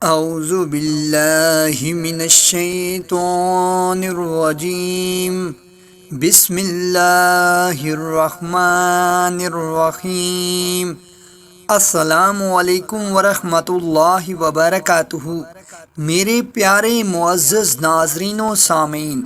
اعوذ باللہ من الشیطان الرجیم بسم اللہ الرحمن الرحیم۔ السلام علیکم ورحمۃ اللہ وبرکاتہ۔ میرے پیارے معزز ناظرین و سامعین،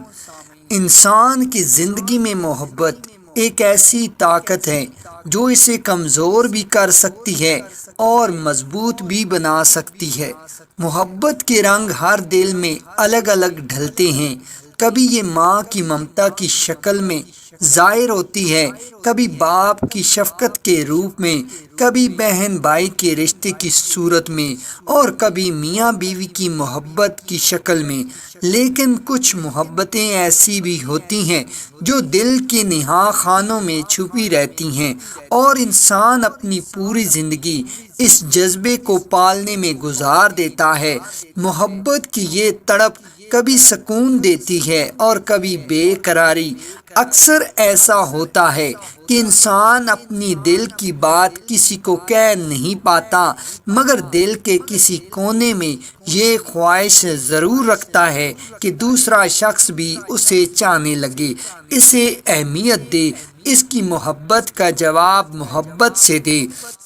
انسان کی زندگی میں محبت ایک ایسی طاقت ہے جو اسے کمزور بھی کر سکتی ہے اور مضبوط بھی بنا سکتی ہے۔ محبت کے رنگ ہر دل میں الگ الگ ڈھلتے ہیں۔ کبھی یہ ماں کی ممتا کی شکل میں ظاہر ہوتی ہے، کبھی باپ کی شفقت کے روپ میں، کبھی بہن بھائی کے رشتے کی صورت میں، اور کبھی میاں بیوی کی محبت کی شکل میں۔ لیکن کچھ محبتیں ایسی بھی ہوتی ہیں جو دل کے نہا خانوں میں چھپی رہتی ہیں، اور انسان اپنی پوری زندگی اس جذبے کو پالنے میں گزار دیتا ہے۔ محبت کی یہ تڑپ کبھی سکون دیتی ہے اور کبھی بے قراری۔ اکثر ایسا ہوتا ہے کہ انسان اپنی دل کی بات کسی کو کہہ نہیں پاتا، مگر دل کے کسی کونے میں یہ خواہش ضرور رکھتا ہے کہ دوسرا شخص بھی اسے چاہنے لگے، اسے اہمیت دے، اس کی محبت کا جواب محبت سے دے۔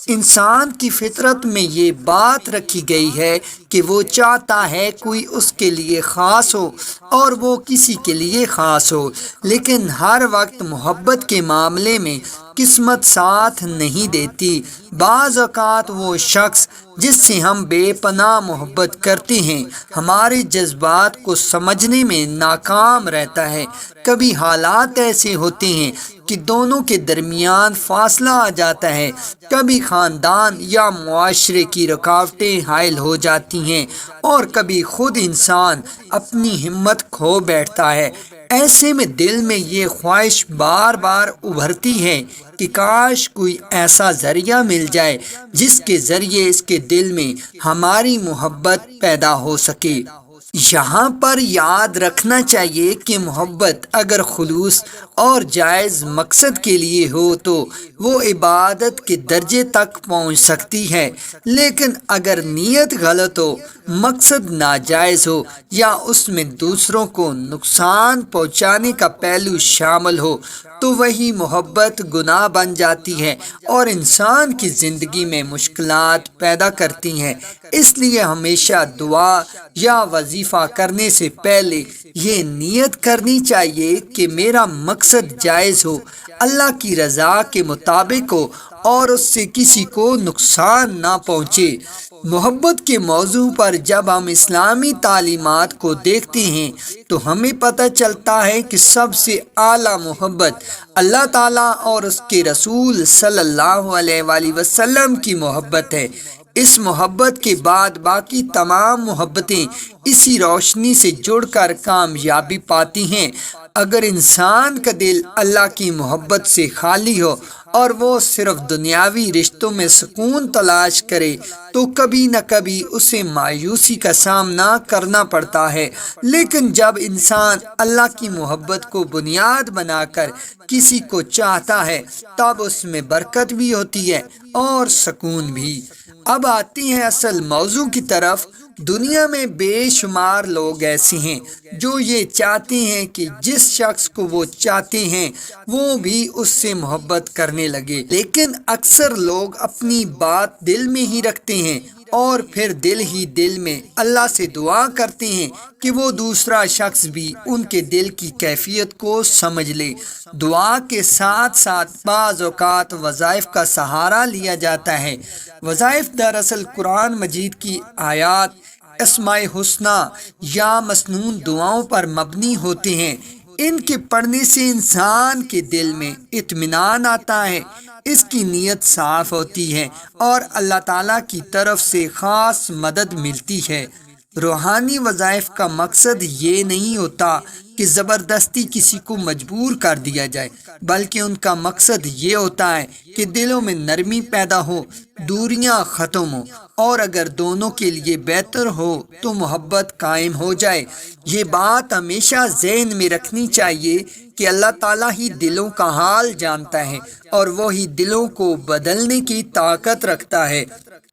انسان کی فطرت میں یہ بات رکھی گئی ہے کہ وہ چاہتا ہے کوئی اس کے لیے خاص ہو اور وہ کسی کے لیے خاص ہو، لیکن ہر وقت محبت کے معاملے میں قسمت ساتھ نہیں دیتی۔ بعض اوقات وہ شخص جس سے ہم بے پناہ محبت کرتے ہیں ہمارے جذبات کو سمجھنے میں ناکام رہتا ہے۔ کبھی حالات ایسے ہوتے ہیں کہ دونوں کے درمیان فاصلہ آ جاتا ہے، کبھی خاندان یا معاشرے کی رکاوٹیں حائل ہو جاتی ہیں، اور کبھی خود انسان اپنی ہمت کھو بیٹھتا ہے۔ ایسے میں دل میں یہ خواہش بار بار ابھرتی ہے کہ کاش کوئی ایسا ذریعہ مل جائے جس کے ذریعے اس کے دل میں ہماری محبت پیدا ہو سکے۔ یہاں پر یاد رکھنا چاہیے کہ محبت اگر خلوص اور جائز مقصد کے لیے ہو تو وہ عبادت کے درجے تک پہنچ سکتی ہے، لیکن اگر نیت غلط ہو، مقصد ناجائز ہو، یا اس میں دوسروں کو نقصان پہنچانے کا پہلو شامل ہو تو وہی محبت گناہ بن جاتی ہے اور انسان کی زندگی میں مشکلات پیدا کرتی ہیں۔ اس لیے ہمیشہ دعا یا وظیفہ کرنے سے پہلے یہ نیت کرنی چاہیے کہ میرا مقصد جائز ہو، اللہ کی رضا کے مطابق ہو، اور اس سے کسی کو نقصان نہ پہنچے۔ محبت کے موضوع پر جب ہم اسلامی تعلیمات کو دیکھتے ہیں تو ہمیں پتہ چلتا ہے کہ سب سے اعلیٰ محبت اللہ تعالیٰ اور اس کے رسول صلی اللہ علیہ وآلہ وسلم کی محبت ہے۔ اس محبت کے بعد باقی تمام محبتیں اسی روشنی سے جڑ کر کامیابی پاتی ہیں۔ اگر انسان کا دل اللہ کی محبت سے خالی ہو اور وہ صرف دنیاوی رشتوں میں سکون تلاش کرے تو کبھی نہ کبھی اسے مایوسی کا سامنا کرنا پڑتا ہے، لیکن جب انسان اللہ کی محبت کو بنیاد بنا کر کسی کو چاہتا ہے تب اس میں برکت بھی ہوتی ہے اور سکون بھی۔ اب آتے ہیں اصل موضوع کی طرف۔ دنیا میں بے شمار لوگ ایسے ہیں جو یہ چاہتے ہیں کہ جس شخص کو وہ چاہتے ہیں وہ بھی اس سے محبت کرنے لگے، لیکن اکثر لوگ اپنی بات دل میں ہی رکھتے ہیں اور پھر دل ہی دل میں اللہ سے دعا کرتے ہیں کہ وہ دوسرا شخص بھی ان کے دل کی کیفیت کو سمجھ لے۔ دعا کے ساتھ ساتھ بعض اوقات وظائف کا سہارا لیا جاتا ہے۔ وظائف دراصل قرآن مجید کی آیات، اسماء حسنی یا مسنون دعاؤں پر مبنی ہوتے ہیں۔ ان کے پڑھنے سے انسان کے دل میں اطمینان آتا ہے، اس کی نیت صاف ہوتی ہے اور اللہ تعالیٰ کی طرف سے خاص مدد ملتی ہے۔ روحانی وظائف کا مقصد یہ نہیں ہوتا کہ زبردستی کسی کو مجبور کر دیا جائے، بلکہ ان کا مقصد یہ ہوتا ہے کہ دلوں میں نرمی پیدا ہو، دوریاں ختم ہو، اور اگر دونوں کے لیے بہتر ہو تو محبت قائم ہو جائے۔ یہ بات ہمیشہ ذہن میں رکھنی چاہیے کہ اللہ تعالیٰ ہی دلوں کا حال جانتا ہے اور وہی دلوں کو بدلنے کی طاقت رکھتا ہے۔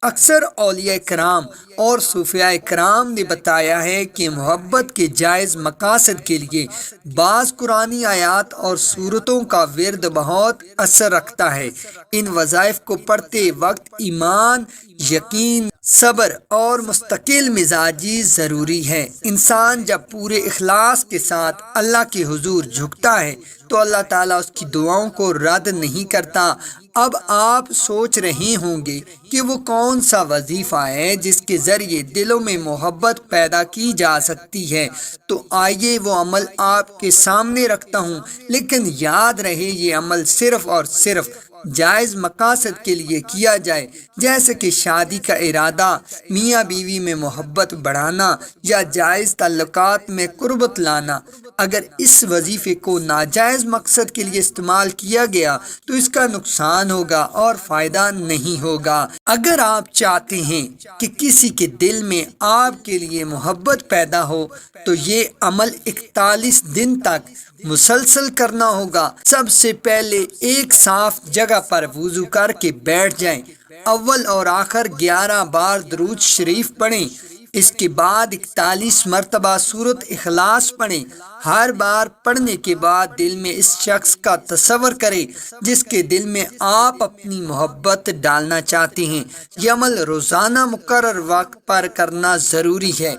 اکثر اولیاء کرام اور صوفیاء کرام نے بتایا ہے کہ محبت کے جائز مقاصد کے لیے بعض قرآنی آیات اور صورتوں کا ورد بہت اثر رکھتا ہے۔ ان وظائف کو پڑھتے وقت ایمان، یقین، صبر اور مستقل مزاجی ضروری ہے۔ انسان جب پورے اخلاص کے ساتھ اللہ کے حضور جھکتا ہے تو اللہ تعالیٰ اس کی دعاؤں کو رد نہیں کرتا۔ اب آپ سوچ رہے ہوں گے کہ وہ کون سا وظیفہ ہے جس کے ذریعے دلوں میں محبت پیدا کی جا سکتی ہے، تو آئیے وہ عمل آپ کے سامنے رکھتا ہوں، لیکن یاد رہے یہ عمل صرف اور صرف جائز مقاصد کے لیے کیا جائے، جیسے کہ شادی کا ارادہ، میاں بیوی میں محبت بڑھانا یا جائز تعلقات میں قربت لانا۔ اگر اس وظیفے کو ناجائز مقصد کے لیے استعمال کیا گیا تو اس کا نقصان ہوگا اور فائدہ نہیں ہوگا۔ اگر آپ چاہتے ہیں کہ کسی کے دل میں آپ کے لیے محبت پیدا ہو تو یہ عمل 41 دن تک مسلسل کرنا ہوگا۔ سب سے پہلے ایک صاف جگہ پر وضو کر کے بیٹھ جائیں، اول اور آخر 11 بار درود شریف پڑھیں، اس کے بعد 41 مرتبہ سورۃ اخلاص پڑھیں۔ ہر بار پڑھنے کے بعد دل میں اس شخص کا تصور کریں جس کے دل میں آپ اپنی محبت ڈالنا چاہتے ہیں۔ یہ عمل روزانہ مقرر وقت پر کرنا ضروری ہے۔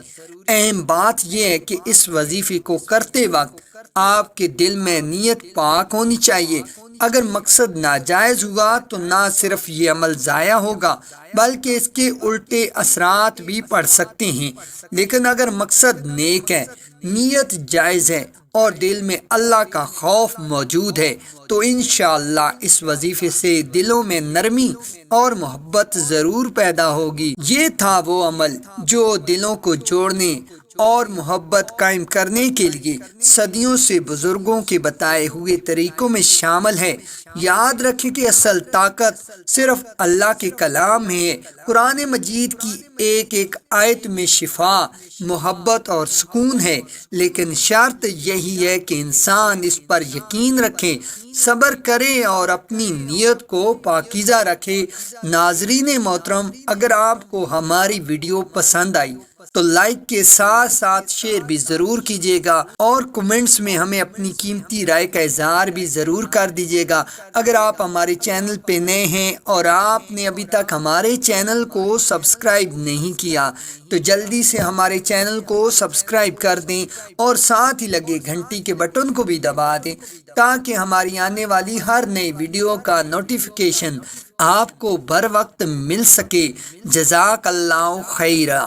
اہم بات یہ ہے کہ اس وظیفے کو کرتے وقت آپ کے دل میں نیت پاک ہونی چاہیے۔ اگر مقصد ناجائز ہوا تو نہ صرف یہ عمل ضائع ہوگا بلکہ اس کے الٹے اثرات بھی پڑ سکتے ہیں، لیکن اگر مقصد نیک ہے، نیت جائز ہے اور دل میں اللہ کا خوف موجود ہے تو انشاءاللہ اس وظیفے سے دلوں میں نرمی اور محبت ضرور پیدا ہوگی۔ یہ تھا وہ عمل جو دلوں کو جوڑنے اور محبت قائم کرنے کے لیے صدیوں سے بزرگوں کے بتائے ہوئے طریقوں میں شامل ہے۔ یاد رکھیں کہ اصل طاقت صرف اللہ کے کلام میں ہے۔ قرآن مجید کی ایک ایک آیت میں شفا، محبت اور سکون ہے، لیکن شرط یہی ہے کہ انسان اس پر یقین رکھے، صبر کرے اور اپنی نیت کو پاکیزہ رکھے۔ ناظرین محترم، اگر آپ کو ہماری ویڈیو پسند آئی تو لائک کے ساتھ ساتھ شیئر بھی ضرور کیجیے گا اور کمنٹس میں ہمیں اپنی قیمتی رائے کا اظہار بھی ضرور کر دیجیے گا۔ اگر آپ ہمارے چینل پہ نئے ہیں اور آپ نے ابھی تک ہمارے چینل کو سبسکرائب نہیں کیا تو جلدی سے ہمارے چینل کو سبسکرائب کر دیں اور ساتھ ہی لگے گھنٹی کے بٹن کو بھی دبا دیں تاکہ ہماری آنے والی ہر نئی ویڈیو کا نوٹیفیکیشن آپ کو بر وقت مل سکے۔ جزاک اللہ خیرہ۔